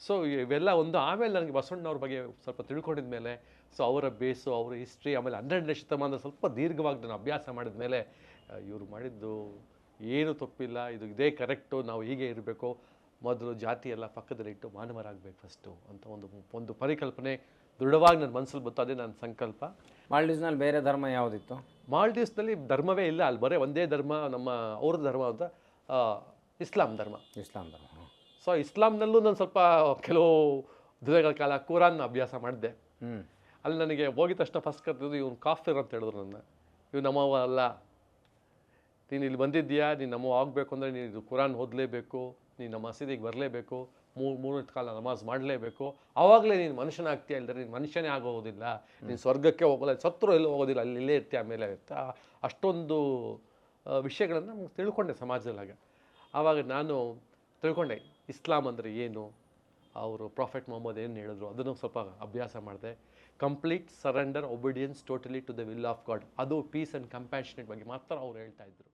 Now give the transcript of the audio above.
So ಇವೆಲ್ಲ ಒಂದು ಆಮೇಲೆ ನನಗೆ ಬಸವಣ್ಣವ್ರ ಬಗ್ಗೆ ಸ್ವಲ್ಪ ತಿಳ್ಕೊಂಡಿದ ಮೇಲೆ ಸೊ ಅವರ ಬೇಸು ಅವರ ಹಿಸ್ಟ್ರಿ ಆಮೇಲೆ 12ನೇ ಶತಮಾನದ ಸ್ವಲ್ಪ ದೀರ್ಘವಾಗಿ ನಾನು ಅಭ್ಯಾಸ ಮಾಡಿದ ಮೇಲೆ ಇವರು ಮಾಡಿದ್ದು ಏನು ತಪ್ಪಿಲ್ಲ, ಇದೇ ಕರೆಕ್ಟು, ನಾವು ಹೀಗೆ ಇರಬೇಕು, ಮೊದಲು ಜಾತಿ ಎಲ್ಲ ಪಕ್ಕದಲ್ಲಿಟ್ಟು ಮಾನವರಾಗಬೇಕು ಫಸ್ಟು ಅಂತ ಒಂದು ಪರಿಕಲ್ಪನೆ ದೃಢವಾಗಿ ನನ್ನ ಮನಸ್ಸಲ್ಲಿ ಬಂತು. ಅದೇ ನನ್ನ ಸಂಕಲ್ಪ. ಮಾಲ್ಡೀವ್ಸ್ನಲ್ಲಿ ಬೇರೆ ಧರ್ಮ ಯಾವುದಿತ್ತು? ಮಾಲ್ಡೀವ್ಸ್ನಲ್ಲಿ ಧರ್ಮವೇ ಇಲ್ಲ, ಅಲ್ಲಿ ಬರೀ ಒಂದೇ ಧರ್ಮ, ಅವ್ರ ಧರ್ಮ ಅಂತ ಇಸ್ಲಾಂ ಧರ್ಮ. ಸೊ ಇಸ್ಲಾಂನಲ್ಲೂ ನಾನು ಸ್ವಲ್ಪ ಕೆಲವು ದಿನಗಳ ಕಾಲ ಕುರಾನ್ ಅಭ್ಯಾಸ ಮಾಡಿದೆ. ಅಲ್ಲಿ ನನಗೆ ಹೋಗಿದ ತಕ್ಷಣ ಫಸ್ಟ್ ಕರ್ತಿದ್ದು ಇವನು ಕಾಫಿರ್ ಅಂತ ಹೇಳಿದ್ರು ನನ್ನ. ಇವು ನಮ್ಮವ ಅಲ್ಲ, ನೀನು ಇಲ್ಲಿ ಬಂದಿದ್ದೀಯಾ, ನೀನು ನಮ್ಮವ ಆಗಬೇಕು ಅಂದರೆ ನೀನು ಇದು ಕುರಾನ್ ಓದಲೇಬೇಕು, ನೀನು ನಮ್ಮ ಮಸೀದಿಗೆ ಬರಲೇಬೇಕು, ಮೂರು ಕಾಲ ನಮಾಜ್ ಮಾಡಲೇಬೇಕು, ಆವಾಗಲೇ ನೀನು ಮನುಷ್ಯನಾಗ್ತೀಯ, ಇಲ್ಲದ್ರೆ ನೀನು ಮನುಷ್ಯನೇ ಆಗೋದಿಲ್ಲ, ನೀನು ಸ್ವರ್ಗಕ್ಕೆ ಹೋಗೋಲ್ಲ, ಸತ್ರು ಎಲ್ಲೂ ಹೋಗೋದಿಲ್ಲ, ಅಲ್ಲಿ ಇಲ್ಲೇ ಇರ್ತೀಯ ಆಮೇಲೆ ಅಂತ ಅಷ್ಟೊಂದು ವಿಷಯಗಳನ್ನು ನಮ್ಗೆ ತಿಳ್ಕೊಂಡೆ ಸಮಾಜದಲ್ಲಾಗ. ಆವಾಗ ನಾನು ತಿಳ್ಕೊಂಡೆ ಇಸ್ಲಾಂ ಅಂದರೆ ಏನು, ಅವರು ಪ್ರಾಫೆಟ್ ಮೊಹಮ್ಮದ್ ಏನು ಹೇಳಿದ್ರು ಅದನ್ನು ಸ್ವಲ್ಪ ಅಭ್ಯಾಸ ಮಾಡಿದೆ. Complete surrender obedience totally to the will of God, ಅದು ಪೀಸ್ ಆ್ಯಂಡ್ ಕಂಪ್ಯಾಷನೇಟ್ ಬಗ್ಗೆ ಮಾತ್ರ ಅವ್ರು ಹೇಳ್ತಾ ಇದ್ರು.